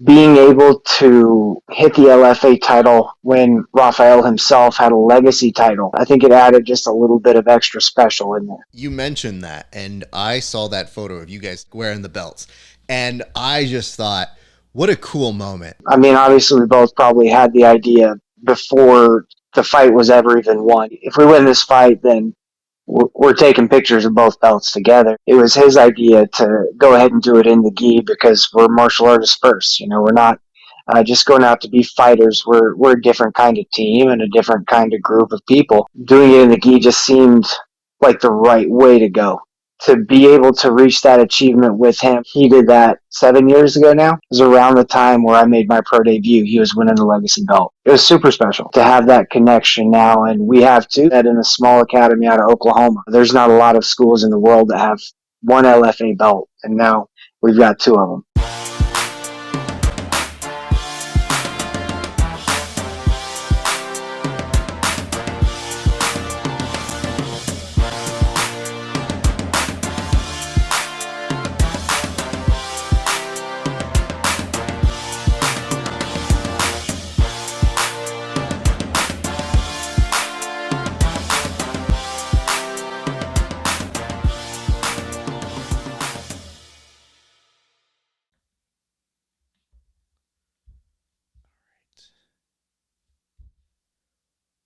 being able to hit the LFA title when Rafael himself had a legacy title, I think it added just a little bit of extra special in there. You mentioned that, and I saw that photo of you guys wearing the belts, and I just thought, what a cool moment. I mean, obviously, we both probably had the idea before the fight was ever even won. If we win this fight, then we're taking pictures of both belts together. It was his idea to go ahead and do it in the gi because we're martial artists first. You know, we're not just going out to be fighters. We're a different kind of team and a different kind of group of people. Doing it in the gi just seemed like the right way to go. To be able to reach that achievement with him, he did that 7 years ago now. It was around the time where I made my pro debut. He was winning the legacy belt. It was super special to have that connection now, and we have too that in a small academy out of Oklahoma. There's not a lot of schools in the world that have one LFA belt, and now we've got two of them.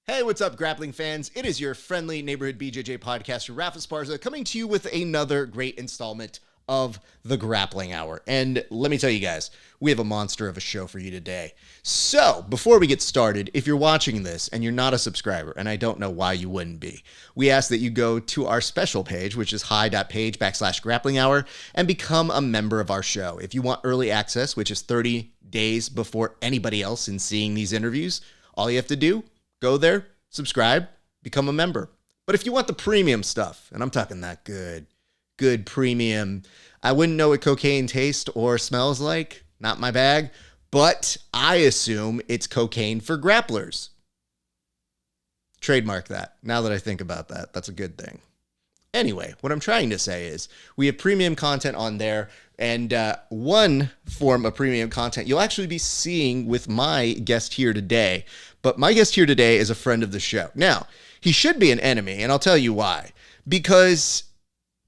Hey, what's up, grappling fans? It is your friendly neighborhood BJJ podcaster, Rafa Esparza, coming to you with another great installment of the Grappling Hour. And let me tell you guys, we have a monster of a show for you today. So, before we get started, if you're watching this and you're not a subscriber, and I don't know why you wouldn't be, we ask that you go to our special page, which is HY.PAGE/grappling hour, and become a member of our show. If you want early access, which is 30 days before anybody else in seeing these interviews, all you have to do, go there, subscribe, become a member. But if you want the premium stuff, and I'm talking that good premium, I wouldn't know what cocaine tastes or smells like, not my bag, but I assume it's cocaine for grapplers. Trademark that. Now that I think about that, that's a good thing. Anyway, what I'm trying to say is we have premium content on there, and one form of premium content you'll actually be seeing with my guest here today. But my guest here today is a friend of the show. Now, he should be an enemy, and I'll tell you why. Because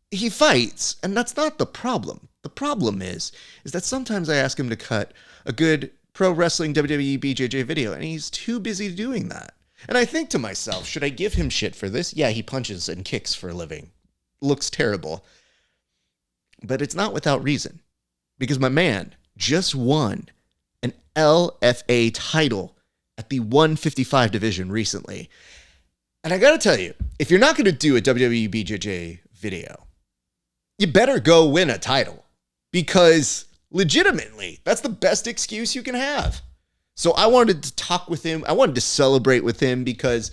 he fights, and that's not the problem. The problem is that sometimes I ask him to cut a good pro wrestling WWE BJJ video, and he's too busy doing that. And I think to myself, should I give him shit for this? Yeah, he punches and kicks for a living. Looks terrible. But it's not without reason. Because my man just won an LFA title at the 155 division recently. And I gotta tell you, if you're not gonna do a WWE BJJ video, you better go win a title. Because legitimately, that's the best excuse you can have. So I wanted to talk with him. I wanted to celebrate with him because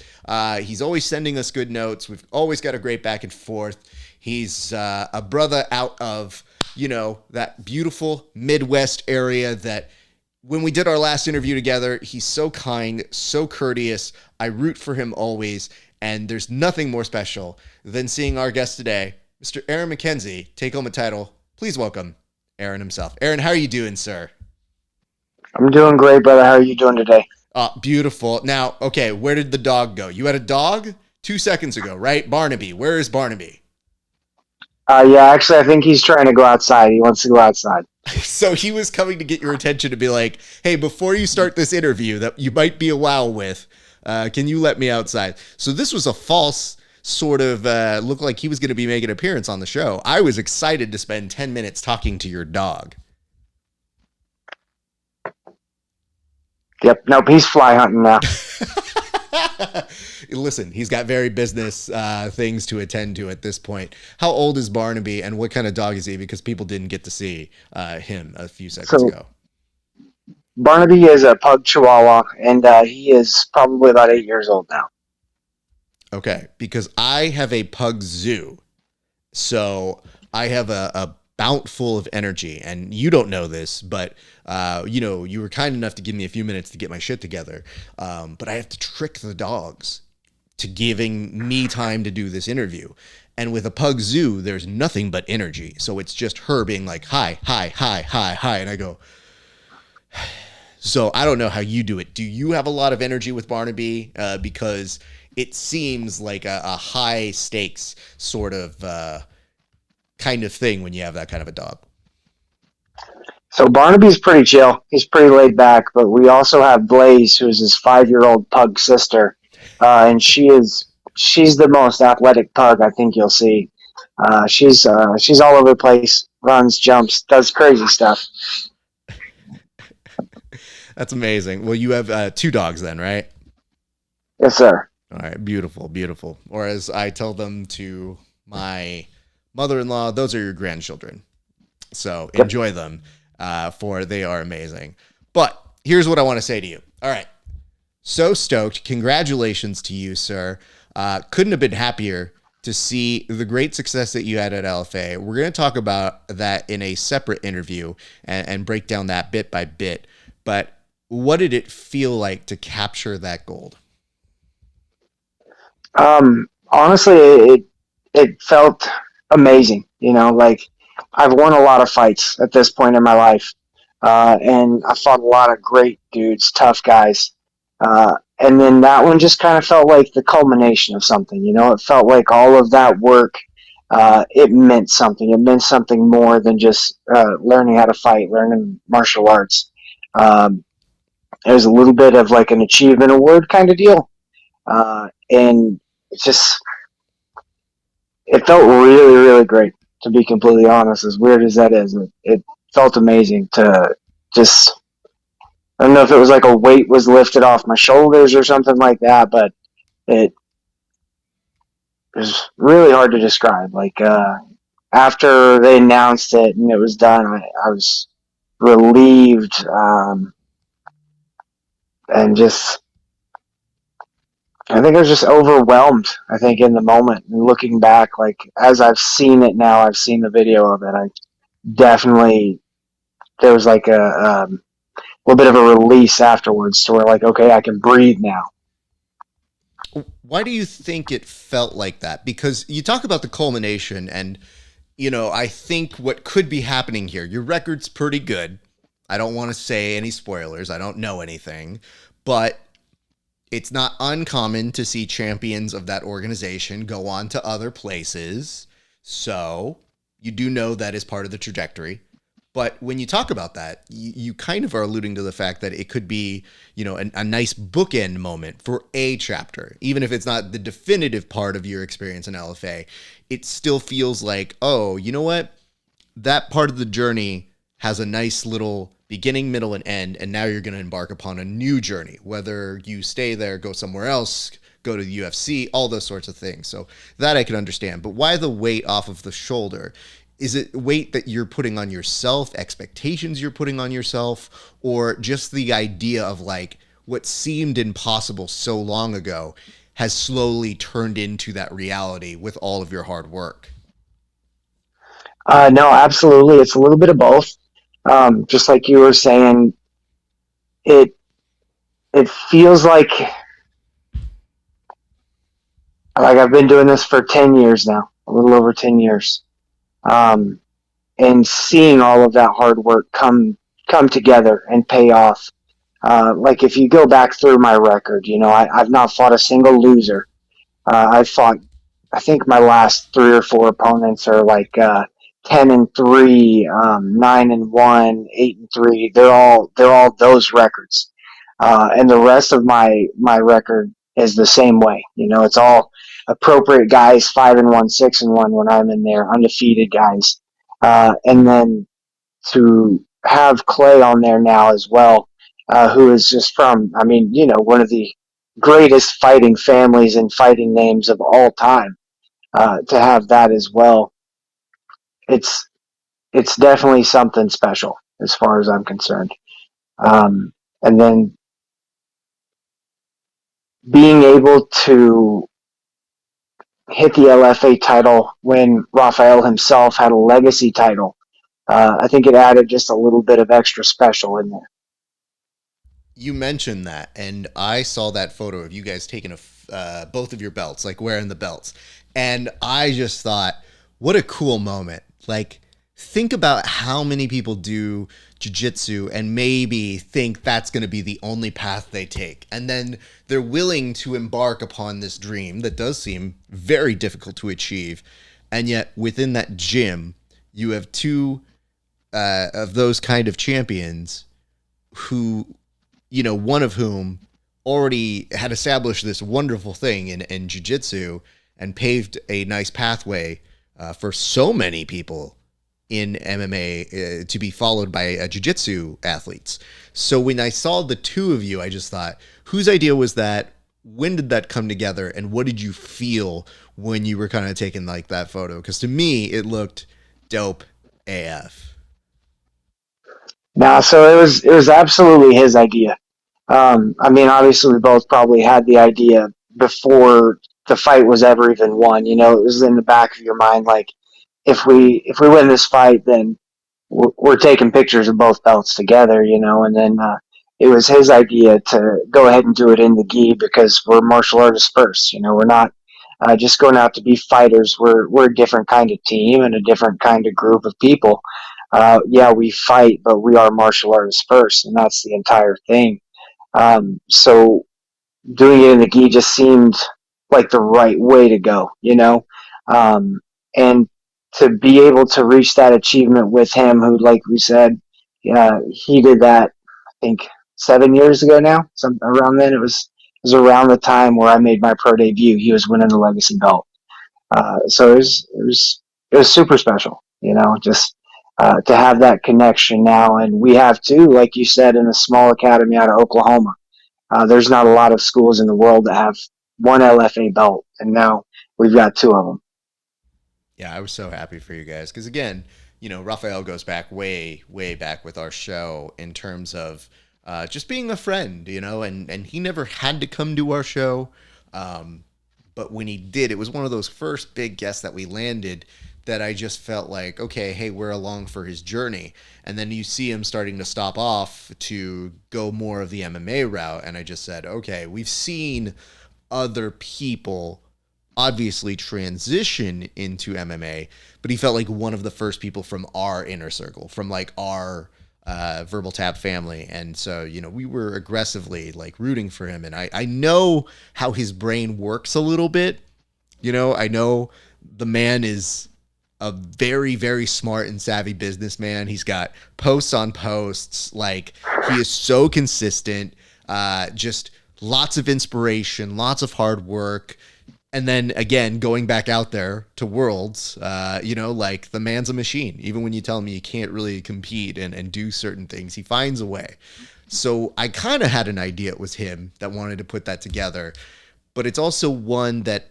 he's always sending us good notes. We've always got a great back and forth. He's a brother out of, that beautiful Midwest area that when we did our last interview together, he's so kind, so courteous. I root for him always. And there's nothing more special than seeing our guest today, Mr. Aaron McKenzie, take home a title. Please welcome Aaron himself. Aaron, how are you doing, sir? I'm doing great, brother. How are you doing today? Beautiful. Now, okay, where did the dog go? You had a dog 2 seconds ago, right? Barnaby. Where is Barnaby? Yeah, actually, I think he's trying to go outside. He wants to go outside. So he was coming to get your attention to be like, hey, before you start this interview that you might be a while with, can you let me outside? So this was a false sort of looked like he was going to be making an appearance on the show. I was excited to spend 10 minutes talking to your dog. Yep. Nope. He's fly hunting now. Listen, he's got very business things to attend to at this point. How old is Barnaby and what kind of dog is he? Because people didn't get to see him a few seconds ago. Barnaby is a pug chihuahua, and he is probably about 8 years old now. Okay, because I have a pug zoo. So I have a bout full of energy, and you don't know this, but you were kind enough to give me a few minutes to get my shit together. But I have to trick the dogs to giving me time to do this interview. And with a pug zoo, there's nothing but energy. So it's just her being like, hi, hi, hi, hi, hi. And I go, So I don't know how you do it. Do you have a lot of energy with Barnaby? Because it seems like a high stakes sort of kind of thing when you have that kind of a dog. So Barnaby's pretty chill. He's pretty laid back, but we also have Blaze, who's his 5-year-old pug sister, and she's the most athletic pug I think you'll see. She's all over the place, runs, jumps, does crazy stuff. That's amazing. Well, you have two dogs then, right? Yes, sir. All right, beautiful, beautiful. Or as I tell them to my mother-in-law, those are your grandchildren. So Yep. enjoy them, for they are amazing. But here's what I want to say to you. All right, so stoked! Congratulations to you, sir. Couldn't have been happier to see the great success that you had at LFA. We're going to talk about that in a separate interview and break down that bit by bit. But what did it feel like to capture that gold? Honestly, it felt amazing. You know, like I've won a lot of fights at this point in my life, and I fought a lot of great dudes, tough guys. And then that one just kind of felt like the culmination of something. You know, it felt like all of that work. It meant something. It meant something more than just learning how to fight, learning martial arts. Um, it was a little bit of like an achievement award kind of deal, and it's just it felt really, really great. To be completely honest, as weird as that is, it felt amazing to just. I don't know if it was like a weight was lifted off my shoulders or something like that, but it was really hard to describe. Like after they announced it and it was done, I was relieved, and just I think I was just overwhelmed. I think in the moment and looking back, like as I've seen it now, I've seen the video of it. I definitely there was like a little bit of a release afterwards to where like okay, I can breathe now. Why do you think it felt like that? Because you talk about the culmination, and I think what could be happening here. Your record's pretty good. I don't want to say any spoilers. I don't know anything, but it's not uncommon to see champions of that organization go on to other places. So you do know that is part of the trajectory. But when you talk about that, you kind of are alluding to the fact that it could be, a nice bookend moment for a chapter. Even if it's not the definitive part of your experience in LFA, it still feels like, oh, you know what? That part of the journey has a nice little beginning, middle, and end, and now you're going to embark upon a new journey, whether you stay there, go somewhere else, go to the UFC, all those sorts of things. So that I can understand. But why the weight off of the shoulder? Is it weight that you're putting on yourself, expectations you're putting on yourself, or just the idea of like what seemed impossible so long ago has slowly turned into that reality with all of your hard work? No, absolutely, it's a little bit of both. Just like you were saying, it it feels like I've been doing this for 10 years now, a little over 10 years, um, and seeing all of that hard work come together and pay off. Like if you go back through my record, I've not fought a single loser. I've fought, I think my last 3 or 4 opponents are like 10-3, 9-1, 8-3. They're all those records, and the rest of my record is the same way. It's all appropriate guys, 5-1, 6-1 when I'm in there, undefeated guys, and then to have Clay on there now as well, who is just from, I mean, one of the greatest fighting families and fighting names of all time. To have that as well, it's it's definitely something special as far as I'm concerned. And then being able to hit the LFA title when Rafael himself had a legacy title, I think it added just a little bit of extra special in there. You mentioned that, and I saw that photo of you guys taking both of your belts, like wearing the belts, and I just thought, what a cool moment! Like think about how many people do jiu-jitsu and maybe think that's going to be the only path they take. And then they're willing to embark upon this dream that does seem very difficult to achieve. And yet within that gym, you have two of those kind of champions who, one of whom already had established this wonderful thing in jiu-jitsu and paved a nice pathway for so many people in MMA to be followed by jiu-jitsu athletes. So when I saw the two of you, I just thought, whose idea was that? When did that come together? And what did you feel when you were kind of taking like that photo? Because to me, it looked dope AF. Now, so it was absolutely his idea. I mean, obviously, we both probably had the idea before the fight was ever even won. It was in the back of your mind, like if we win this fight, then we're taking pictures of both belts together. And then it was his idea to go ahead and do it in the gi because we're martial artists first. We're not just going out to be fighters. We're a different kind of team and a different kind of group of people. Yeah, we fight, but we are martial artists first, and that's the entire thing. So doing it in the gi just seemed like the right way to go. And to be able to reach that achievement with him, who, like we said, he did that, I think, 7 years ago now. Some around then, it was around the time where I made my pro debut. He was winning the legacy belt, so it was super special. Just to have that connection now, and we have two, like you said, in a small academy out of Oklahoma. There's not a lot of schools in the world that have one LFA belt, and now we've got two of them. Yeah, I was so happy for you guys because again, Rafael goes back way, way back with our show in terms of just being a friend, and he never had to come to our show, but when he did, it was one of those first big guests that we landed that I just felt like, okay, hey, we're along for his journey. And then you see him starting to stop off to go more of the MMA route. And I just said, okay, we've seen other people obviously transition into MMA, but he felt like one of the first people from our inner circle, from like our verbal tap family. And so, we were aggressively like rooting for him. And I know how his brain works a little bit. I know the man is a very, very smart and savvy businessman. He's got posts on posts. Like, he is so consistent, just lots of inspiration, lots of hard work. And then again, going back out there to Worlds, like the man's a machine. Even when you tell him you can't really compete and do certain things, he finds a way. So I kind of had an idea it was him that wanted to put that together. But it's also one that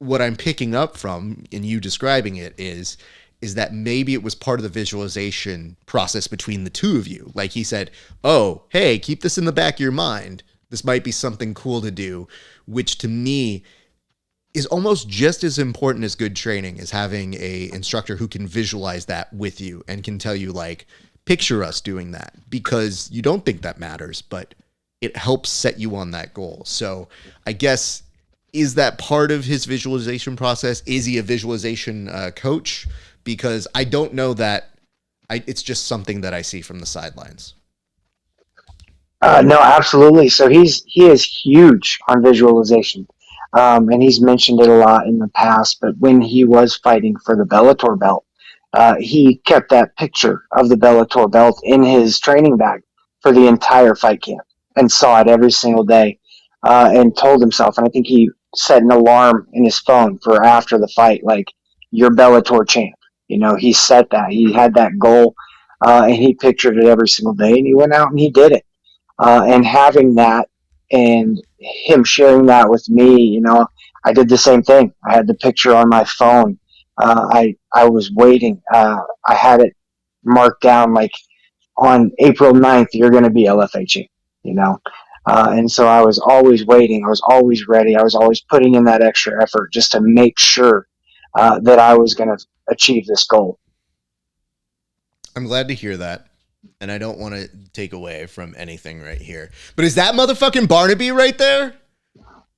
what I'm picking up from in you describing it is that maybe it was part of the visualization process between the two of you. Like he said, oh, hey, keep this in the back of your mind. This might be something cool to do, which to me is almost just as important as good training, is having a instructor who can visualize that with you and can tell you, like, picture us doing that, because you don't think that matters, but it helps set you on that goal. So I guess, is that part of his visualization process? Is he a visualization coach? Because I don't know that. It's just something that I see from the sidelines. No, absolutely. So he is huge on visualization, and he's mentioned it a lot in the past. But when he was fighting for the Bellator belt, he kept that picture of the Bellator belt in his training bag for the entire fight camp and saw it every single day, and told himself. And I think he set an alarm in his phone for after the fight, like, "You're Bellator champ." He set that. He had that goal, and he pictured it every single day, and he went out and he did it. And having that and him sharing that with me, I did the same thing. I had the picture on my phone. I was waiting. I had it marked down like on April 9th, you're going to be LFHE, and so I was always waiting. I was always ready. I was always putting in that extra effort just to make sure that I was going to achieve this goal. I'm glad to hear that. And I don't want to take away from anything right here. But is that motherfucking Barnaby right there?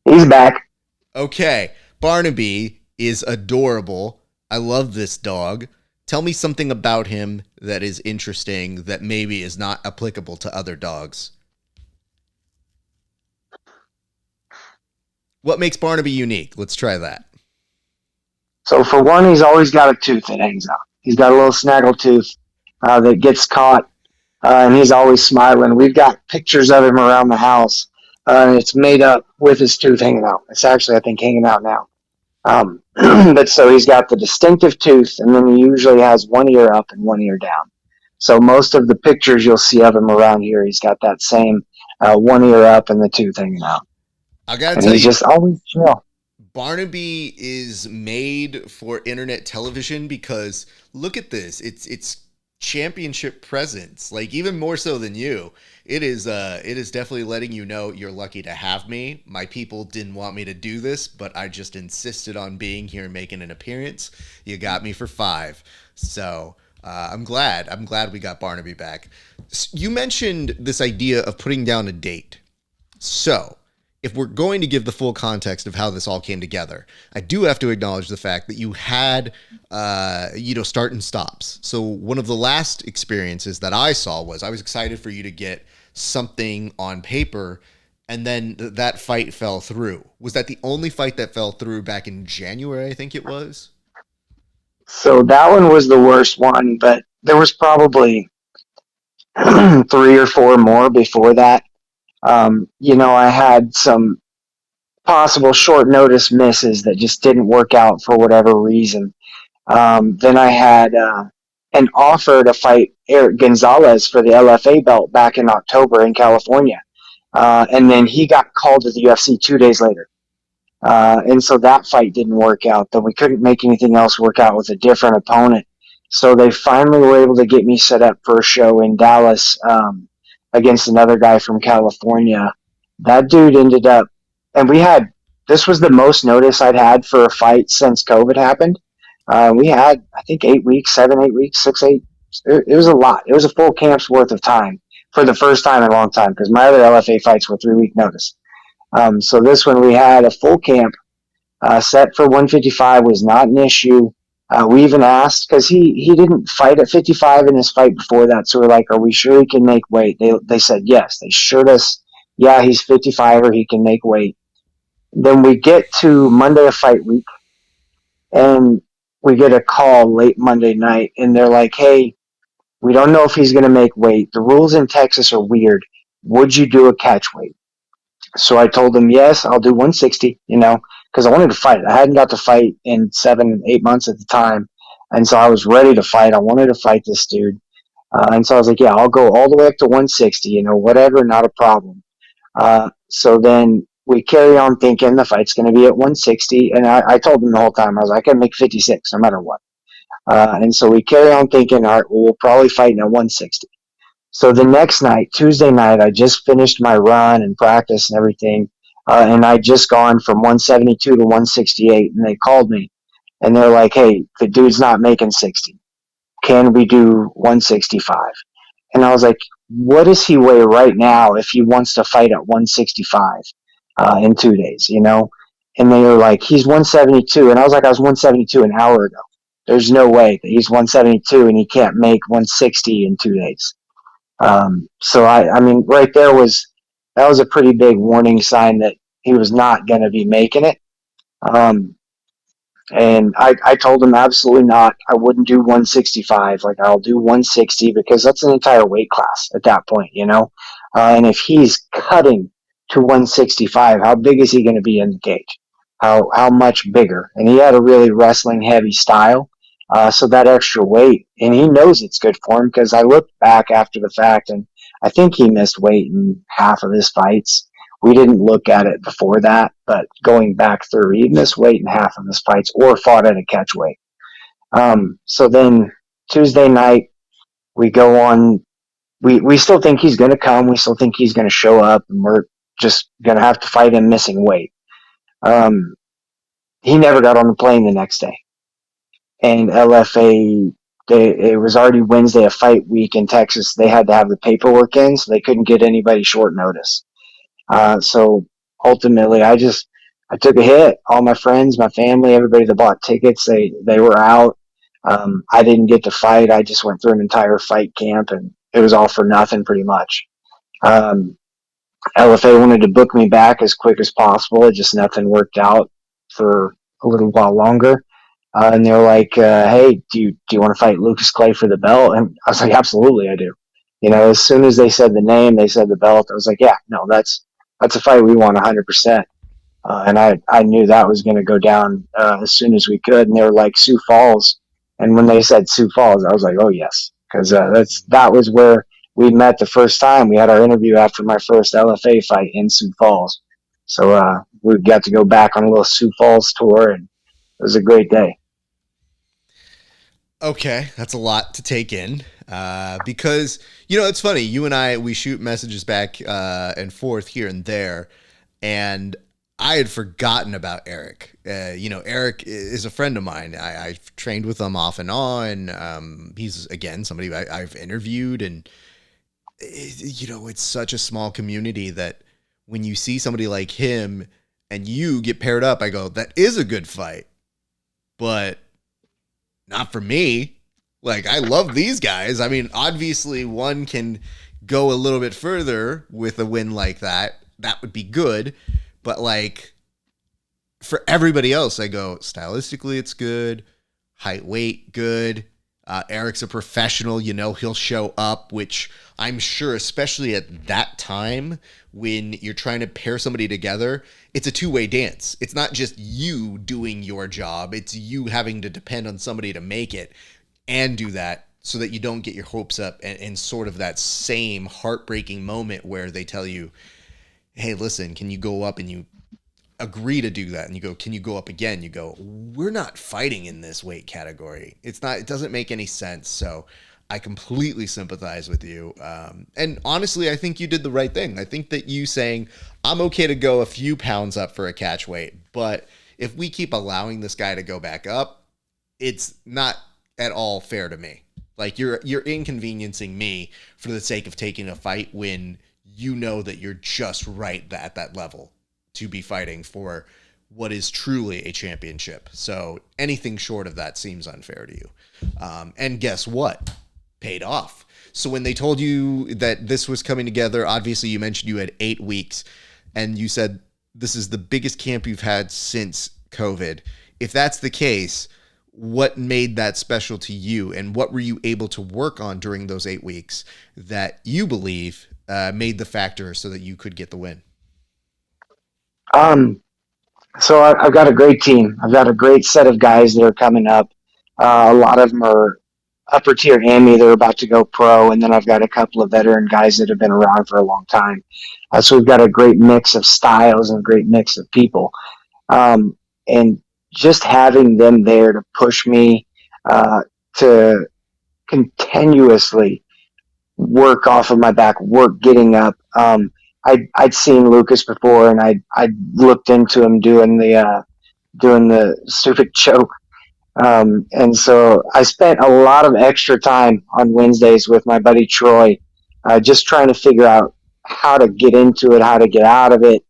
He's back. Okay. Barnaby is adorable. I love this dog. Tell me something about him that is interesting that maybe is not applicable to other dogs. What makes Barnaby unique? Let's try that. So for one, he's always got a tooth that hangs out. He's got a little snaggle tooth that gets caught, and he's always smiling. We've got pictures of him around the house, and it's made up with his tooth hanging out. It's actually, I think, hanging out now. But so he's got the distinctive tooth, and then he usually has one ear up and one ear down. So most of the pictures you'll see of him around here, he's got that same one ear up and the tooth hanging out, I gotta and tell he's you, just always chill. Barnaby is made for internet television because look at this. It's championship presence. Like even more so than you. It is definitely letting you know you're lucky to have me. My people didn't want me to do this, but I just insisted on being here and making an appearance. You got me for 5. So I'm glad. I'm glad we got Barnaby back. You mentioned this idea of putting down a date. So, if we're going to give the full context of how this all came together, I do have to acknowledge the fact that you had, start and stops. So one of the last experiences that I saw was I was excited for you to get something on paper, and then that fight fell through. Was that the only fight that fell through back in January, I think it was? So that one was the worst one, but there was probably 3 or 4 more before that. I had some possible short notice misses that just didn't work out for whatever reason. Then I had an offer to fight Eric Gonzalez for the LFA belt back in October in California. And then he got called to the UFC 2 days later. And so that fight didn't work out. Then we couldn't make anything else work out with a different opponent. So they finally were able to get me set up for a show in Dallas against another guy from California. That dude ended up, and this was the most notice I'd had for a fight since COVID happened. We had, I think, 8 weeks, 7, 8 weeks, 6, 8. It was a lot. It was a full camp's worth of time for the first time in a long time because my other LFA fights were 3 week notice. So this one we had a full camp set for 155 was not an issue. We even asked because he didn't fight at 55 in his fight before that, so we're like, "Are we sure he can make weight?" They said yes. They assured us, "Yeah, he's 55 or he can make weight." Then we get to Monday of fight week, and we get a call late Monday night, and they're like, "Hey, we don't know if he's going to make weight. The rules in Texas are weird. Would you do a catch weight?" So I told him, yes, I'll do 160, because I wanted to fight. I hadn't got to fight in 7, 8 months at the time. And so I was ready to fight. I wanted to fight this dude. And so I was like, yeah, I'll go all the way up to 160, whatever, not a problem. So then we carry on thinking the fight's going to be at 160. And I told him the whole time, I was like, I can make 56 no matter what. And so we carry on thinking, all right, well, we'll probably fight at 160. So the next night, Tuesday night, I just finished my run and practice and everything. And I'd just gone from 172 to 168. And they called me and they're like, hey, the dude's not making 60. Can we do 165? And I was like, what does he weigh right now if he wants to fight at 165 in 2 days, And they were like, he's 172. And I was like, I was 172 an hour ago. There's no way that he's 172 and he can't make 160 in 2 days. So I mean, right there that was a pretty big warning sign that he was not going to be making it. Um, and I told him absolutely not. I wouldn't do 165. Like I'll do 160 because that's an entire weight class at that point. And if he's cutting to 165, how big is he going to be in the cage? How much bigger? And he had a really wrestling heavy style. So that extra weight, and he knows it's good for him because I looked back after the fact and I think he missed weight in half of his fights. We didn't look at it before that, but going back through, he missed weight in half of his fights or fought at a catch weight. So then Tuesday night, we go on. We still think he's going to come. We still think he's going to show up, and we're just going to have to fight him missing weight. He never got on the plane the next day. And LFA, it was already Wednesday of fight week in Texas. They had to have the paperwork in, so they couldn't get anybody short notice. So ultimately, I took a hit. All my friends, my family, everybody that bought tickets, they were out. I didn't get to fight. I just went through an entire fight camp, and it was all for nothing pretty much. Um, LFA wanted to book me back as quick as possible. It just nothing worked out for a little while longer. And they were like, "Hey, do you want to fight Lucas Clay for the belt?" And I was like, "Absolutely, I do." As soon as they said the name, they said the belt. I was like, "Yeah, no, that's a fight we want 100%." And I knew that was going to go down as soon as we could. And they were like Sioux Falls, and when they said Sioux Falls, I was like, "Oh yes," because that was where we met the first time. We had our interview after my first LFA fight in Sioux Falls, so we got to go back on a little Sioux Falls tour, and it was a great day. Okay, that's a lot to take in. Because it's funny. You and I, we shoot messages back and forth here and there, and I had forgotten about Eric. Eric is a friend of mine. I've trained with him off and on. He's again somebody I've interviewed, and it's such a small community that when you see somebody like him and you get paired up, I go, that is a good fight, but not for me. Like, I love these guys. I mean, obviously, one can go a little bit further with a win like that. That would be good. But, like, for everybody else, I go, stylistically, it's good. Height, weight, good. Eric's a professional. He'll show up, which I'm sure, especially at that time when you're trying to pair somebody together, it's a two-way dance. It's not just you doing your job. It's you having to depend on somebody to make it and do that so that you don't get your hopes up and sort of that same heartbreaking moment where they tell you, hey, listen, can you go up, and you agree to do that, and you go, can you go up again? You go, we're not fighting in this weight category. It doesn't make any sense. So I completely sympathize with you. And honestly, I think you did the right thing. I think that you saying, I'm okay to go a few pounds up for a catch weight, but if we keep allowing this guy to go back up, it's not at all fair to me. Like, you're inconveniencing me for the sake of taking a fight when you know that you're just right at that level to be fighting for what is truly a championship. So anything short of that seems unfair to you. And guess what? Paid off. So when they told you that this was coming together, obviously you mentioned you had 8 weeks, and you said this is the biggest camp you've had since COVID. If that's the case, what made that special to you, and what were you able to work on during those 8 weeks that you believe made the factor so that you could get the win? Um, so I've got a great team. I've got a great set of guys that are coming up. A lot of them are upper tier AMI. They're about to go pro, and then I've got a couple of veteran guys that have been around for a long time. So we've got a great mix of styles and a great mix of people. And just having them there to push me to continuously work off of my back, work getting up. I'd seen Lucas before, and I looked into him doing the stupid choke. And so I spent a lot of extra time on Wednesdays with my buddy Troy, just trying to figure out how to get into it, how to get out of it,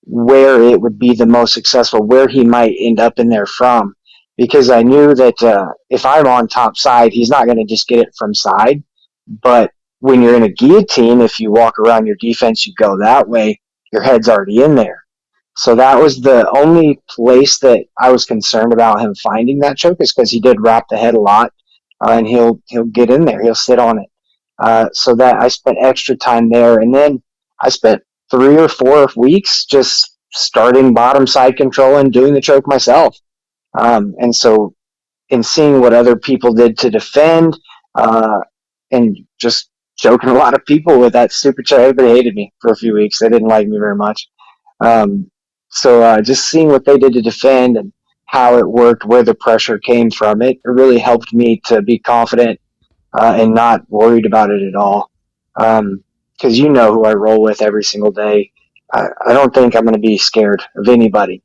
where it would be the most successful, where he might end up in there from. Because I knew that if I'm on top side, he's not going to just get it from side. But when you're in a guillotine, if you walk around your defense, you go that way, your head's already in there. So that was the only place that I was concerned about him finding that choke, is because he did wrap the head a lot, and he'll get in there, he'll sit on it. So that I spent extra time there, and then I spent 3 or 4 weeks just starting bottom side control and doing the choke myself. And so in seeing what other people did to defend, uh, and just choking a lot of people with that stupid choke, everybody hated me for a few weeks. They didn't like me very much. Um, so just seeing what they did to defend and how it worked, where the pressure came from, it really helped me to be confident and not worried about it at all. Because you know who I roll with every single day. I don't think I'm going to be scared of anybody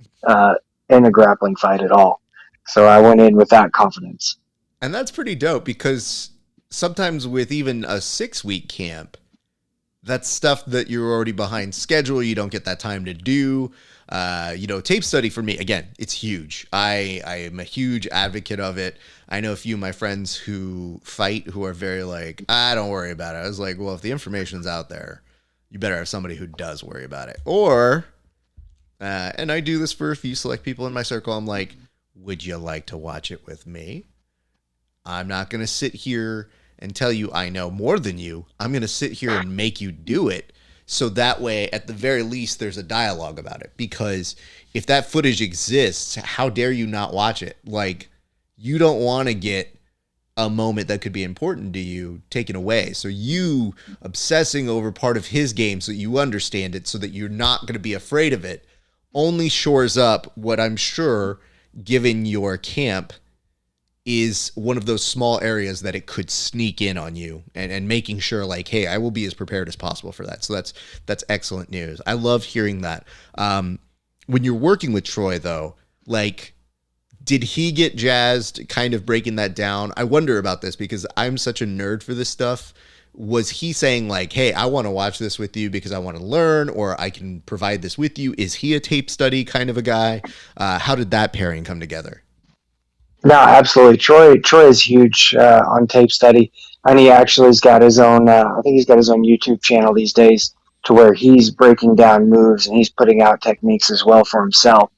in a grappling fight at all. So I went in with that confidence. And that's pretty dope, because sometimes with even a 6-week camp, that's stuff that you're already behind schedule. You don't get that time to do. Tape study for me, again, it's huge. I am a huge advocate of it. I know a few of my friends who fight who are very like, don't worry about it. I was like, well, if the information's out there, you better have somebody who does worry about it. Or, and I do this for a few select people in my circle. I'm like, would you like to watch it with me? I'm not going to sit here and tell you I know more than you. I'm going to sit here and make you do it. So that way, at the very least, there's a dialogue about it. Because if that footage exists, how dare you not watch it? Like, you don't want to get a moment that could be important to you taken away. So you obsessing over part of his game so you understand it so that you're not going to be afraid of it only shores up what I'm sure, given your camp, is one of those small areas that it could sneak in on you, and making sure like, hey, I will be as prepared as possible for that. So that's excellent news. I love hearing that. When you're working with Troy though, like, did he get jazzed kind of breaking that down? I wonder about this because I'm such a nerd for this stuff. Was he saying like, hey, I want to watch this with you because I want to learn, or I can provide this with you? Is he a tape study kind of a guy? How did that pairing come together? No, absolutely. Troy is huge on tape study, and he actually has got his own. I think he's got his own YouTube channel these days, to where he's breaking down moves and he's putting out techniques as well for himself.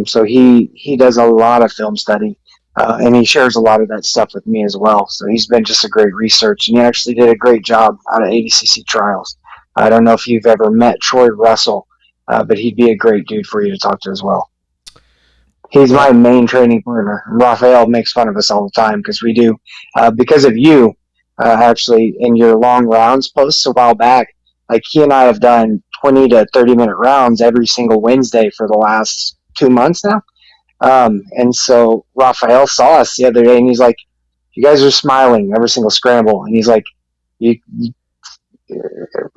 So he does a lot of film study, and he shares a lot of that stuff with me as well. So he's been just a great research, and he actually did a great job out of ADCC trials. I don't know if you've ever met Troy Russell, but he'd be a great dude for you to talk to as well. He's my Well, main training partner. Rafael makes fun of us all the time because we do, because of you, actually, in your long rounds posts a while back. Like, he and I have done 20 to 30-minute rounds every single Wednesday for the last 2 months now. And so Rafael saw us the other day and he's like, you guys are smiling every single scramble. And he's like, you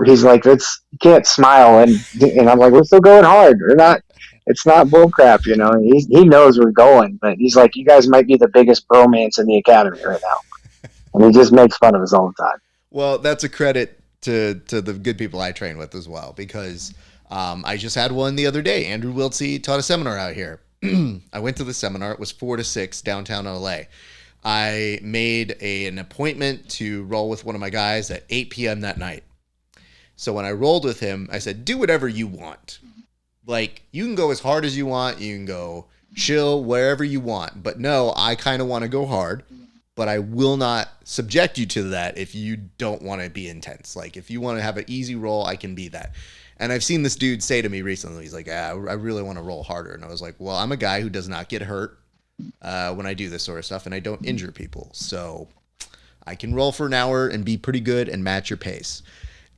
he's like, that's, you can't smile. And I'm like, we're still going hard. We're not, it's not bullcrap, you know. He knows we're going, but he's like, you guys might be the biggest bromance in the academy right now. And he just makes fun of us all the time. well, that's a credit to the good people I train with as well, because I just had one the other day. Andrew Wiltsey taught a seminar out here. I went to the seminar. It was 4 to 6 downtown LA. I made an appointment to roll with one of my guys at 8 p.m. that night. So when I rolled with him, I said, do whatever you want. Like, you can go as hard as you want. You can go chill wherever you want. But no, I kind of want to go hard. But I will not subject you to that if you don't want to be intense. Like, if you want to have an easy roll, I can be that. And I've seen this dude say to me recently, he's like, I really want to roll harder. And I was like, well, I'm a guy who does not get hurt when I do this sort of stuff, and I don't injure people. So I can roll for an hour and be pretty good and match your pace.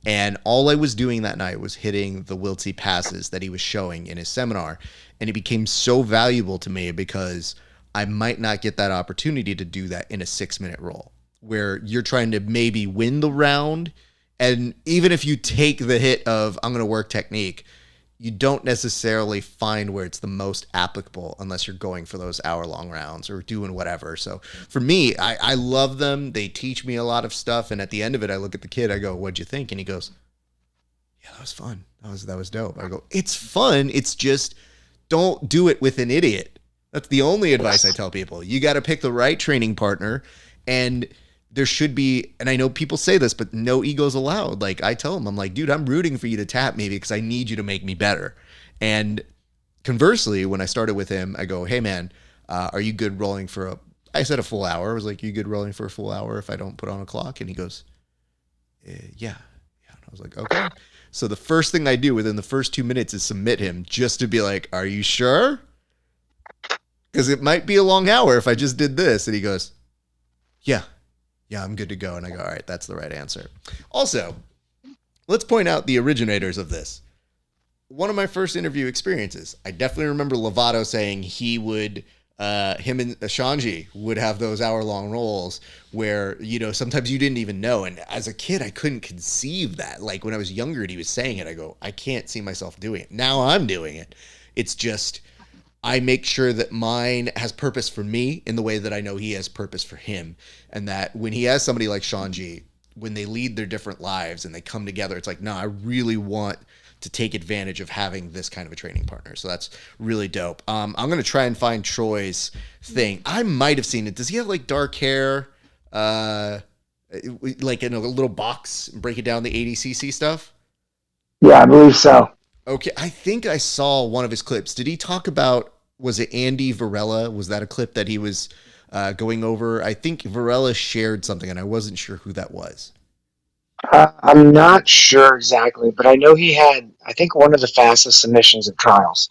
And all I was doing that night was hitting the Wiltsey passes that he was showing in his seminar. And it became so valuable to me because I might not get that opportunity to do that in a 6-minute roll where you're trying to maybe win the round. And even if you take the hit of, I'm going to work technique, you don't necessarily find where it's the most applicable unless you're going for those hour-long rounds or doing whatever. So for me, I love them. They teach me a lot of stuff. And at the end of it, I look at the kid, I go, what'd you think? And he goes, yeah, that was fun. That was dope. I go, it's fun. It's just, don't do it with an idiot. That's the only advice I tell people. You got to pick the right training partner, and there should be, and I know people say this, but no egos allowed. Like, I tell them, I'm like, dude, I'm rooting for you to tap me because I need you to make me better. And conversely, when I started with him, I go, hey man, are you good rolling for I said a full hour. I was like, you good rolling for a full hour if I don't put on a clock? And he goes, yeah. And I was like, okay. So the first thing I do within the first 2 minutes is submit him just to be like, are you sure? Because it might be a long hour if I just did this. And he goes, yeah, I'm good to go. And I go, all right, that's the right answer. Also, let's point out the originators of this. One of my first interview experiences, I definitely remember Lovato saying he would, him and Shanji would have those hour-long rolls where, you know, sometimes you didn't even know. And as a kid, I couldn't conceive that. Like, when I was younger and he was saying it, I go, I can't see myself doing it. Now I'm doing it. It's just, I make sure that mine has purpose for me in the way that I know he has purpose for him. And that when he has somebody like Shanji, when they lead their different lives and they come together, it's like, no, I really want to take advantage of having this kind of a training partner. So that's really dope. I'm going to try and find Troy's thing. I might have seen it. Does he have like dark hair? Like in a little box and break it down the ADCC stuff? Yeah, I believe so. Okay, I think I saw one of his clips. Did he talk about, was it Andy Varela? Was that a clip that he was going over? I think Varela shared something, and I wasn't sure who that was. I'm not sure exactly, but I know he had, I think, one of the fastest submissions at trials.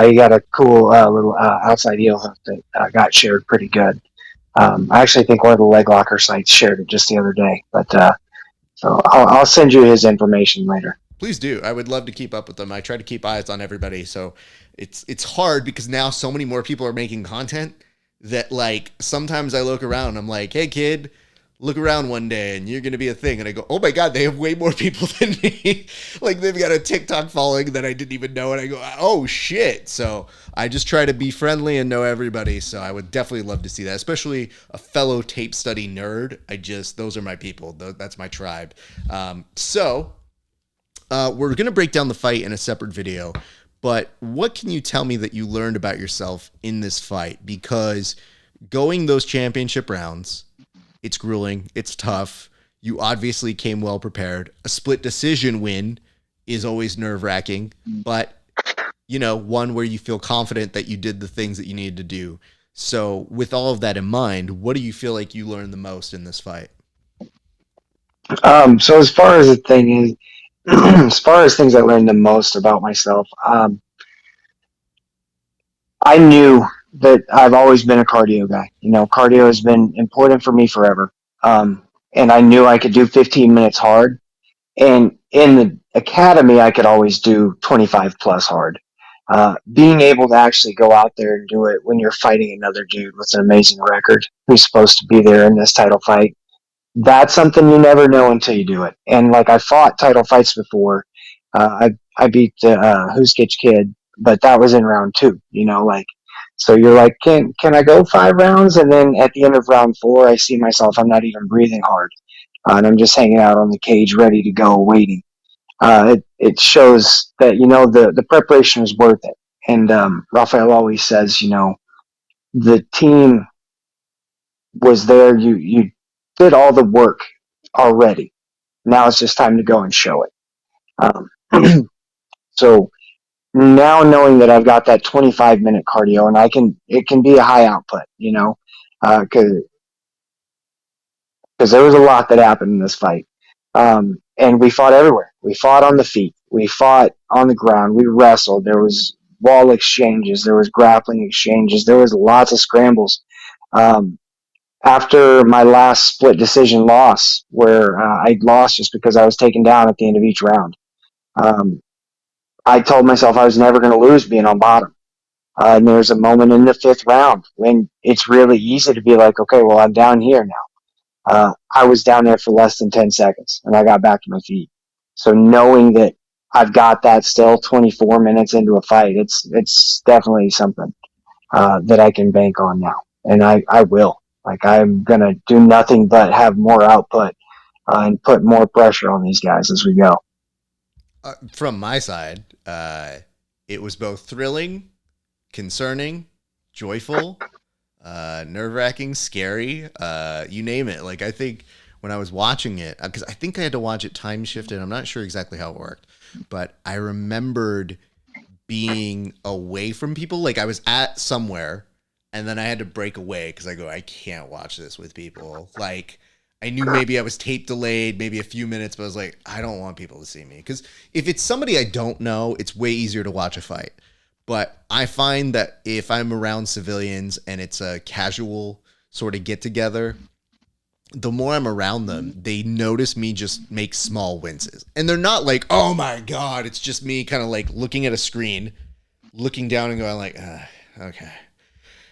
He got a cool little outside heel hook that got shared pretty good. I actually think one of the leg locker sites shared it just the other day. But so I'll send you his information later. Please do. I would love to keep up with them. I try to keep eyes on everybody, so it's hard because now so many more people are making content that like sometimes I look around and I'm like, hey kid, look around one day and you're gonna be a thing. And I go, oh my god, they have way more people than me. Like they've got a TikTok following that I didn't even know, and I go, oh shit. So I just try to be friendly and know everybody. So I would definitely love to see that, especially a fellow tape study nerd. Those are my people. That's my tribe. We're going to break down the fight in a separate video, but what can you tell me that you learned about yourself in this fight? Because going those championship rounds, it's grueling, it's tough. You obviously came well prepared. A split decision win is always nerve-wracking, but one where you feel confident that you did the things that you needed to do. So with all of that in mind, what do you feel like you learned the most in this fight? So as far as the thing is, as far as things I learned the most about myself, I knew that I've always been a cardio guy. Cardio has been important for me forever. And I knew I could do 15 minutes hard. And in the academy, I could always do 25 plus hard. Being able to actually go out there and do it when you're fighting another dude with an amazing record who's supposed to be there in this title fight, that's something you never know until you do it. And like I fought title fights before. I beat the Huskic kid, but that was in round two. Like so you're like, can I go 5 rounds? And then at the end of round four, I see myself. I'm not even breathing hard, and I'm just hanging out on the cage, ready to go, waiting. It shows that the preparation is worth it. And Rafael always says, the team was there. You did all the work already. Now it's just time to go and show it. So now knowing that I've got that 25-minute cardio and it can be a high output, because there was a lot that happened in this fight. And we fought everywhere. We fought on the feet. We fought on the ground. We wrestled. There was wall exchanges. There was grappling exchanges. There was lots of scrambles. Um, After my last split decision loss, where I lost just because I was taken down at the end of each round, um, I told myself I was never going to lose being on bottom. And there's a moment in the fifth round when it's really easy to be like, okay, well, I'm down here now. I was down there for less than 10 seconds and I got back to my feet. So knowing that I've got that still 24 minutes into a fight, it's definitely something that I can bank on now. And I will. Like, I'm going to do nothing but have more output and put more pressure on these guys as we go. From my side, it was both thrilling, concerning, joyful, nerve-wracking, scary, you name it. Like I think when I was watching it, because I think I had to watch it time shifted. I'm not sure exactly how it worked, but I remembered being away from people. Like I was at somewhere and then I had to break away because I can't watch this with people. Like I knew maybe I was tape delayed, maybe a few minutes, but I was like, I don't want people to see me. Because if it's somebody I don't know, it's way easier to watch a fight. But I find that if I'm around civilians and it's a casual sort of get together, the more I'm around them, they notice me just make small winces. And they're not like, oh my God, it's just me kind of like looking at a screen, looking down and going like, okay.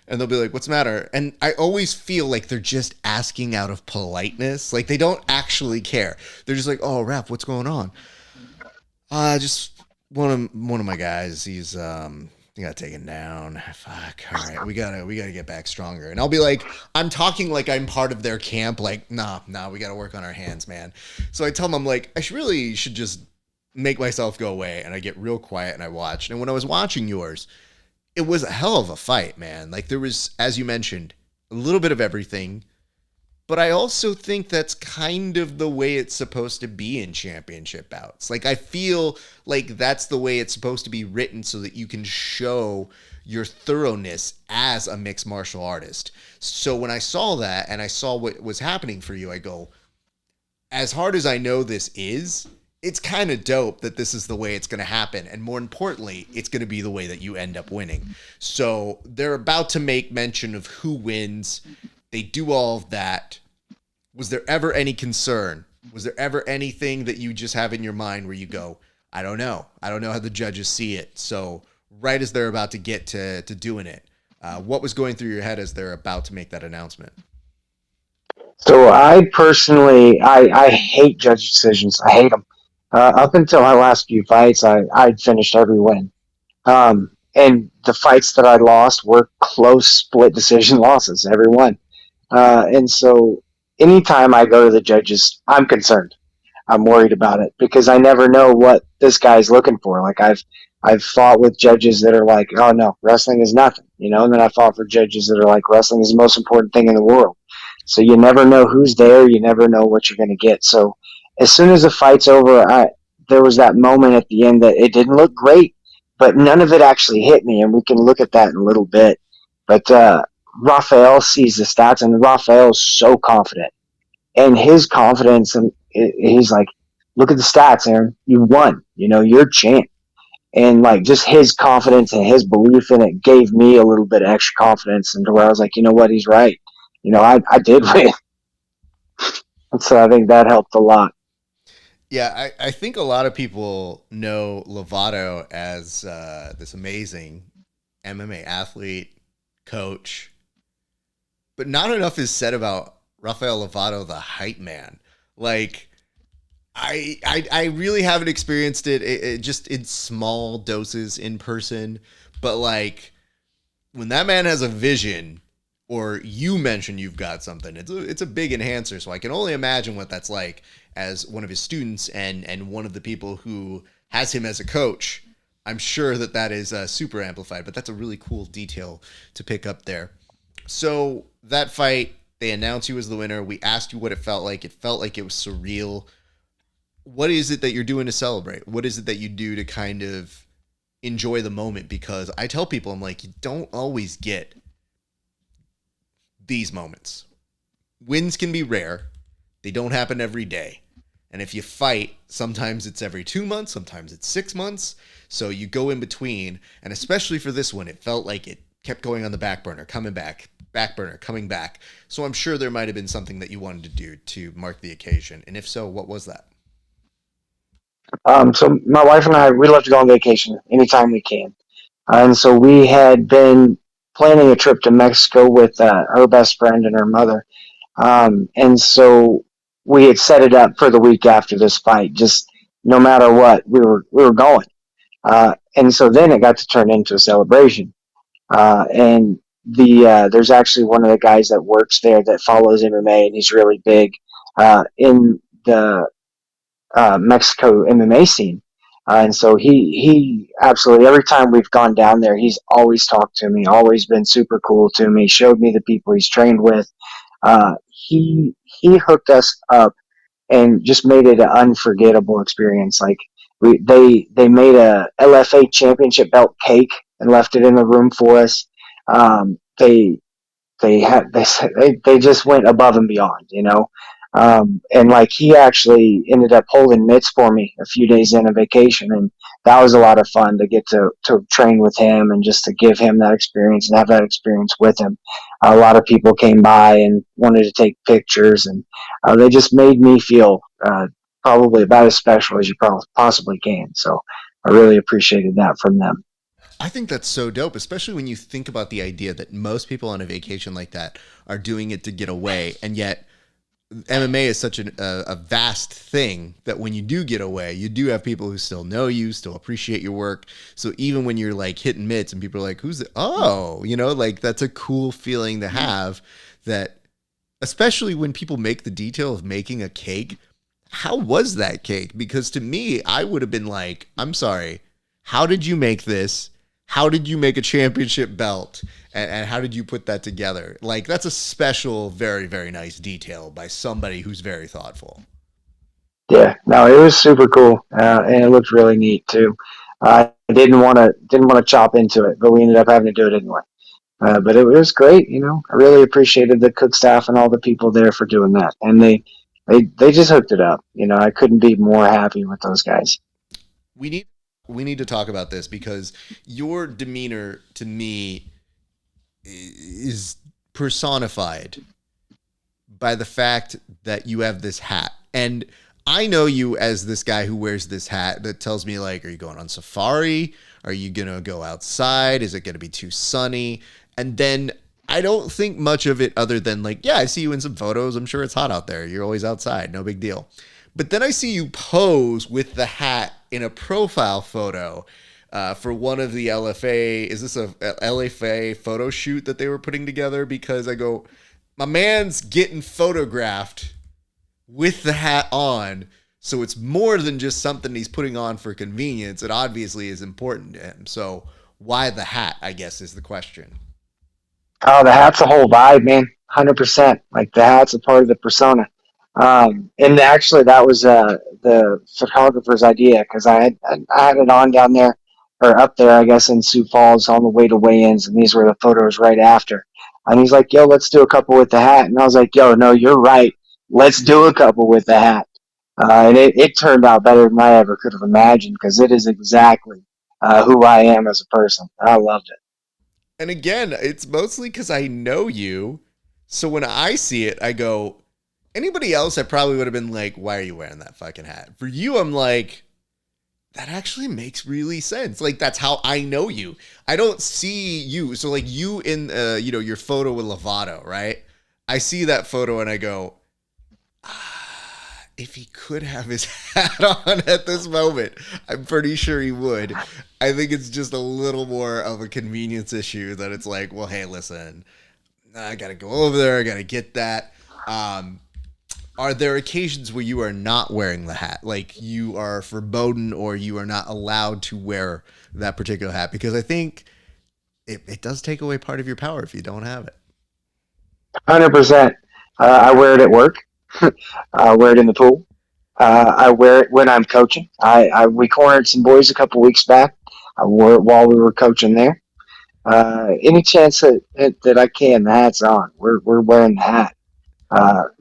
And they'll be like, what's the matter? And I always feel like they're just asking out of politeness. Like they don't actually care. They're just like, oh, Raph, what's going on? Just one of my guys, he's You gotta take it down. Fuck. All right, we gotta get back stronger. And I'll be like, I'm talking like I'm part of their camp. Like, nah, we gotta work on our hands, man. So I tell them, I'm like, really should just make myself go away. And I get real quiet and I watch. And when I was watching yours, it was a hell of a fight, man. Like there was, as you mentioned, a little bit of everything. But I also think that's kind of the way it's supposed to be in championship bouts. Like, I feel like that's the way it's supposed to be written so that you can show your thoroughness as a mixed martial artist. So when I saw that and I saw what was happening for you, I go, as hard as I know this is, it's kind of dope that this is the way it's going to happen. And more importantly, it's going to be the way that you end up winning. So they're about to make mention of who wins. They do all of that. Was there ever any concern? Was there ever anything that you just have in your mind where you go, I don't know. I don't know how the judges see it. So right as they're about to get to doing it, what was going through your head as they're about to make that announcement? So I personally, I hate judge decisions. I hate them. Up until my last few fights, I'd finished every win. And the fights that I lost were close split decision losses, every one. And so anytime I go to the judges, I'm concerned. I'm worried about it because I never know what this guy's looking for. Like I've fought with judges that are like, oh no, wrestling is nothing, and then I fought for judges that are like, wrestling is the most important thing in the world. So you never know who's there. You never know what you're going to get. So as soon as the fight's over, there was that moment at the end that it didn't look great, but none of it actually hit me. And we can look at that in a little bit. But, Rafael sees the stats and Rafael's so confident and his confidence, and he's like, look at the stats, Aaron, you won, you're champ. And like just his confidence and his belief in it gave me a little bit of extra confidence into where I was like, you know what, he's right. I did win. And so I think that helped a lot. Yeah, I think a lot of people know Lovato as this amazing MMA athlete, coach, but not enough is said about Rafael Lovato, the hype man. Like, I really haven't experienced it just in small doses in person, but like when that man has a vision or you mention you've got something, it's a big enhancer. So I can only imagine what that's like as one of his students and one of the people who has him as a coach. I'm sure that that is super amplified, but that's a really cool detail to pick up there. So that fight, they announced you as the winner. We asked you what it felt like. It felt like it was surreal. What is it that you're doing to celebrate? What is it that you do to kind of enjoy the moment? Because I tell people, I'm like, you don't always get these moments. Wins can be rare. They don't happen every day. And if you fight, sometimes it's every 2 months, sometimes it's 6 months. So you go in between. And especially for this one, it felt like it kept going on the back burner, coming back burner, coming back. So I'm sure there might have been something that you wanted to do to mark the occasion. And if so, what was that? So my wife and I, we love to go on vacation anytime we can. And so we had been planning a trip to Mexico with her best friend and her mother. And so we had set it up for the week after this fight. Just no matter what, we were going. And so then it got to turn into a celebration. And there's actually one of the guys that works there that follows MMA, and he's really big in the Mexico MMA scene. And so he absolutely, every time we've gone down there, he's always talked to me, always been super cool to me, showed me the people he's trained with. He hooked us up and just made it an unforgettable experience. Like they made a LFA championship belt cake and left it in the room for us. They just went above and beyond. And like he actually ended up holding mitts for me a few days in a vacation, and that was a lot of fun to get to train with him and just to give him that experience and have that experience with him. A lot of people came by and wanted to take pictures, and they just made me feel probably about as special as you possibly can. So I really appreciated that from them. I think that's so dope, especially when you think about the idea that most people on a vacation like that are doing it to get away. And yet MMA is such a vast thing that when you do get away, you do have people who still know you, still appreciate your work. So even when you're like hitting mitts and people are like, "Who's it?" Oh, like that's a cool feeling to have. That especially when people make the detail of making a cake. How was that cake? Because to me, I would have been like, I'm sorry, how did you make this? How did you make a championship belt? And how did you put that together? Like, that's a special, very, very nice detail by somebody who's very thoughtful. Yeah, no, it was super cool, and it looked really neat too. I didn't want to chop into it, but we ended up having to do it anyway. But it was great, I really appreciated the cook staff and all the people there for doing that, and they just hooked it up. I couldn't be more happy with those guys. We need we need to talk about this because your demeanor to me is personified by the fact that you have this hat. And I know you as this guy who wears this hat that tells me, like, are you going on safari? Are you going to go outside? Is it going to be too sunny? And then I don't think much of it other than, like, yeah, I see you in some photos. I'm sure it's hot out there. You're always outside. No big deal. But then I see you pose with the hat in a profile photo for one of the LFA. Is this a LFA photo shoot that they were putting together? Because I go, my man's getting photographed with the hat on. So it's more than just something he's putting on for convenience. It obviously is important to him. So why the hat, I guess, is the question. Oh, the hat's a whole vibe, man. 100%. Like the hat's a part of the persona. And actually, that was the photographer's idea because I had it on down there or up there, I guess, in Sioux Falls on the way to weigh-ins, and these were the photos right after. And he's like, "Yo, let's do a couple with the hat." And I was like, "Yo, no, you're right. Let's do a couple with the hat." And it turned out better than I ever could have imagined because it is exactly who I am as a person. I loved it. And again, it's mostly because I know you. So when I see it, I go, anybody else, I probably would have been like, why are you wearing that fucking hat? For you, I'm like, that actually makes really sense. Like, that's how I know you. I don't see you. So, like, you in, your photo with Lovato, right? I see that photo and I go, if he could have his hat on at this moment, I'm pretty sure he would. I think it's just a little more of a convenience issue that it's like, well, hey, listen, I got to go over there. I got to get that. Are there occasions where you are not wearing the hat? Like you are verboten or you are not allowed to wear that particular hat? Because I think it does take away part of your power if you don't have it. 100%. I wear it at work. I wear it in the pool. I wear it when I'm coaching. We cornered some boys a couple weeks back. I wore it while we were coaching there. Any chance that I can, the hat's on. We're wearing the hat.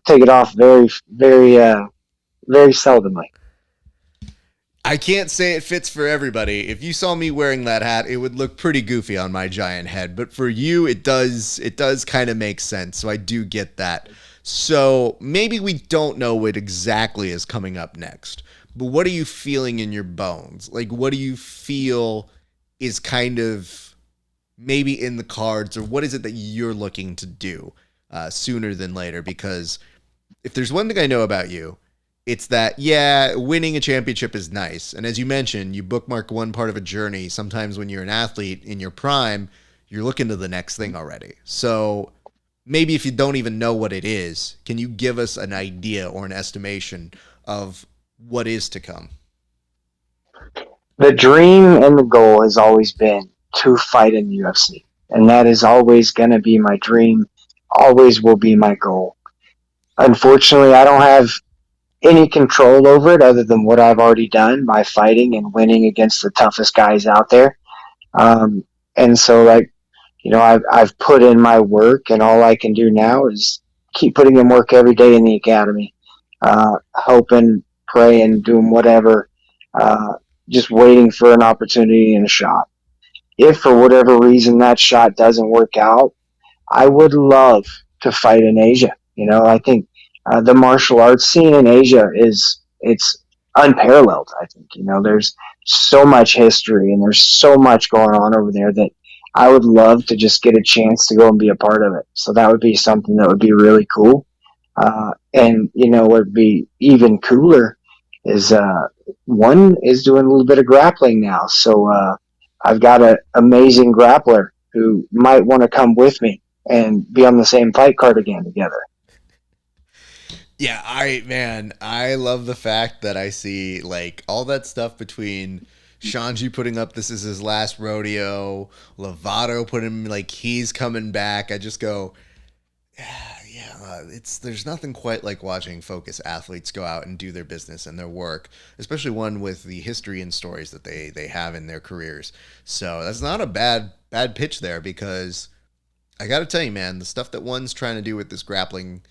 Take it off very very very seldomly. I can't say it fits for everybody. If you saw me wearing that hat, it would look pretty goofy on my giant head. But for you, it does kind of make sense. So I do get that. So maybe we don't know what exactly is coming up next. But what are you feeling in your bones? Like what do you feel is kind of maybe in the cards, or what is it that you're looking to do sooner than later? Because if there's one thing I know about you, it's that, yeah, winning a championship is nice. And as you mentioned, you bookmark one part of a journey. Sometimes when you're an athlete in your prime, you're looking to the next thing already. So maybe if you don't even know what it is, can you give us an idea or an estimation of what is to come? The dream and the goal has always been to fight in the UFC, and that is always going to be my dream. Always will be my goal. Unfortunately, I don't have any control over it other than what I've already done by fighting and winning against the toughest guys out there. Um, and so, like, I've put in my work, and all I can do now is keep putting in work every day in the academy, hoping, praying, doing whatever, uh, just waiting for an opportunity and a shot. If for whatever reason that shot doesn't work out, I would love to fight in Asia. I think the martial arts scene in Asia it's unparalleled. I think there's so much history and there's so much going on over there that I would love to just get a chance to go and be a part of it. So that would be something that would be really cool. And what'd be even cooler is one is doing a little bit of grappling now. So I've got an amazing grappler who might want to come with me and be on the same fight card again together. Yeah, I love the fact that I see like all that stuff between Shanji putting up this is his last rodeo, Lovato putting like he's coming back. I just go, yeah, it's there's nothing quite like watching focus athletes go out and do their business and their work, especially one with the history and stories that they have in their careers. So that's not a bad pitch there because I got to tell you, man, the stuff that one's trying to do with this grappling,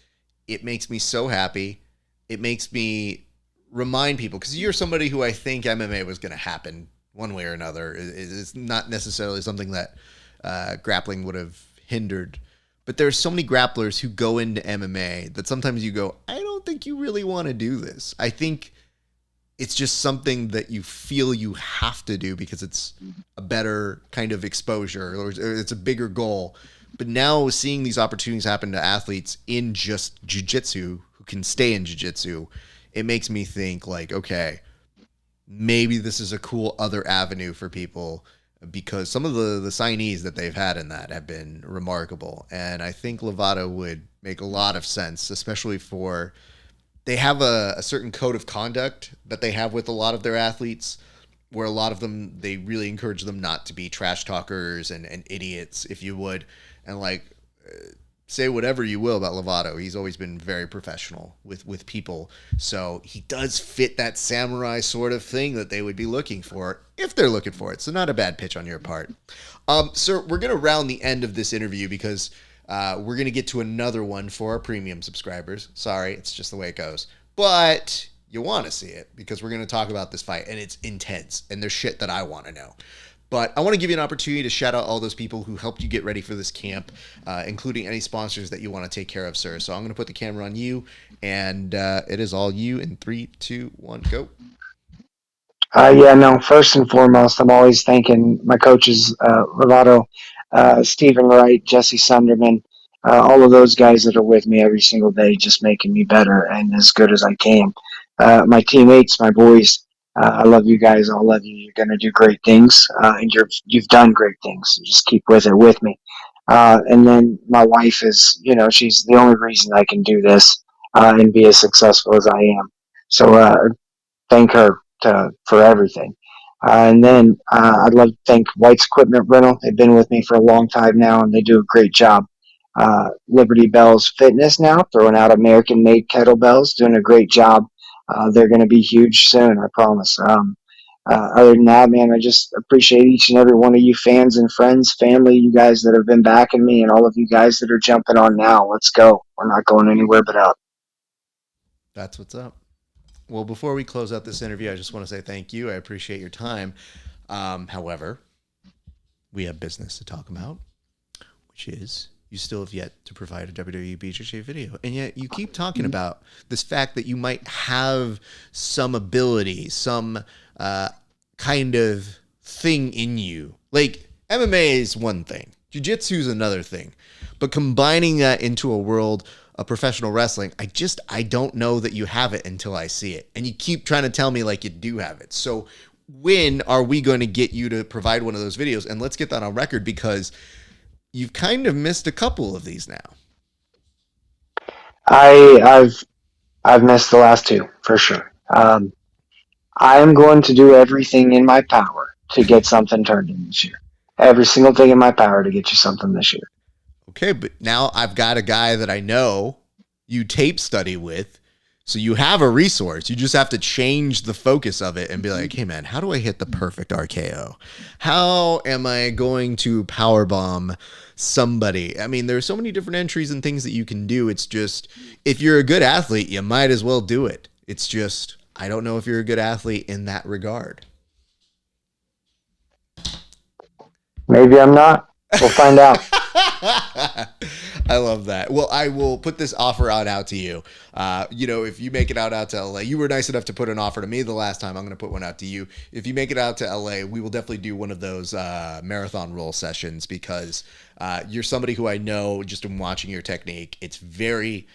it makes me so happy. It makes me remind people because you're somebody who I think MMA was going to happen one way or another. It's not necessarily something that grappling would have hindered. But there's so many grapplers who go into MMA that sometimes you go, I don't think you really want to do this. I think it's just something that you feel you have to do because it's a better kind of exposure or it's a bigger goal. But now seeing these opportunities happen to athletes in just jiu-jitsu who can stay in jiu-jitsu, it makes me think like, okay, maybe this is a cool other avenue for people because some of the signees that they've had in that have been remarkable. And I think Lovato would make a lot of sense, especially for they have a certain code of conduct that they have with a lot of their athletes where a lot of them, they really encourage them not to be trash talkers and idiots, if you would. And like, say whatever you will about Lovato, he's always been very professional with people. So he does fit that samurai sort of thing that they would be looking for if they're looking for it. So not a bad pitch on your part. Sir, we're going to round the end of this interview because we're going to get to another one for our premium subscribers. Sorry, it's just the way it goes. But you want to see it because we're going to talk about this fight and it's intense and there's shit that I want to know. But I want to give you an opportunity to shout out all those people who helped you get ready for this camp, including any sponsors that you want to take care of, sir. So I'm going to put the camera on you, and it is all you in 3, 2, 1, go. Yeah, no, first and foremost, I'm always thanking my coaches, Lovato, Stephen Wright, Jesse Sunderman, all of those guys that are with me every single day, just making me better and as good as I can. My teammates, my boys, I love you guys. I love you. You're going to do great things, and you've done great things. So just keep with it with me. And then my wife is, she's the only reason I can do this and be as successful as I am. So thank her for everything. And then I'd love to thank White's Equipment Rental. They've been with me for a long time now, and they do a great job. Liberty Bells Fitness now, throwing out American-made kettlebells, doing a great job. They're going to be huge soon, I promise. Other than that, man, I just appreciate each and every one of you fans and friends, family, you guys that have been backing me, and all of you guys that are jumping on now. Let's go. We're not going anywhere but up. That's what's up. Well, before we close out this interview, I just want to say thank you. I appreciate your time. However, we have business to talk about, which is you still have yet to provide a WWE BJJ video. And yet you keep talking about this fact that you might have some ability, some kind of thing in you. Like MMA is one thing. Jiu-Jitsu is another thing. But combining that into a world of professional wrestling, I don't know that you have it until I see it. And you keep trying to tell me like you do have it. So when are we going to get you to provide one of those videos? And let's get that on record because you've kind of missed a couple of these now. I've missed the last two for sure. I am going to do everything in my power to get something turned in this year. Every single thing in my power to get you something this year. Okay, but now I've got a guy that I know you tape study with. So you have a resource. You just have to change the focus of it and be like, hey, man, how do I hit the perfect RKO? How am I going to powerbomb somebody? I mean, there's so many different entries and things that you can do. It's just, if you're a good athlete, you might as well do it. It's just, I don't know if you're a good athlete in that regard. Maybe I'm not. We'll find out. I love that. Well, I will put this offer out to you. If you make it out to LA, you were nice enough to put an offer to me the last time. I'm going to put one out to you. If you make it out to LA, we will definitely do one of those marathon roll sessions because you're somebody who I know just in watching your technique. It's very,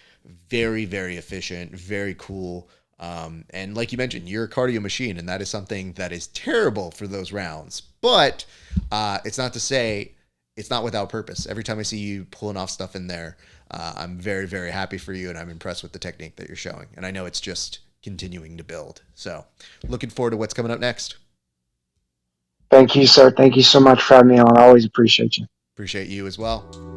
very, very efficient, very cool. And like you mentioned, you're a cardio machine, and that is something that is terrible for those rounds. But it's not to say it's not without purpose. Every time I see you pulling off stuff in there, I'm very, very happy for you, and I'm impressed with the technique that you're showing. And I know it's just continuing to build. So looking forward to what's coming up next. Thank you, sir. Thank you so much for having me on. I always appreciate you. Appreciate you as well.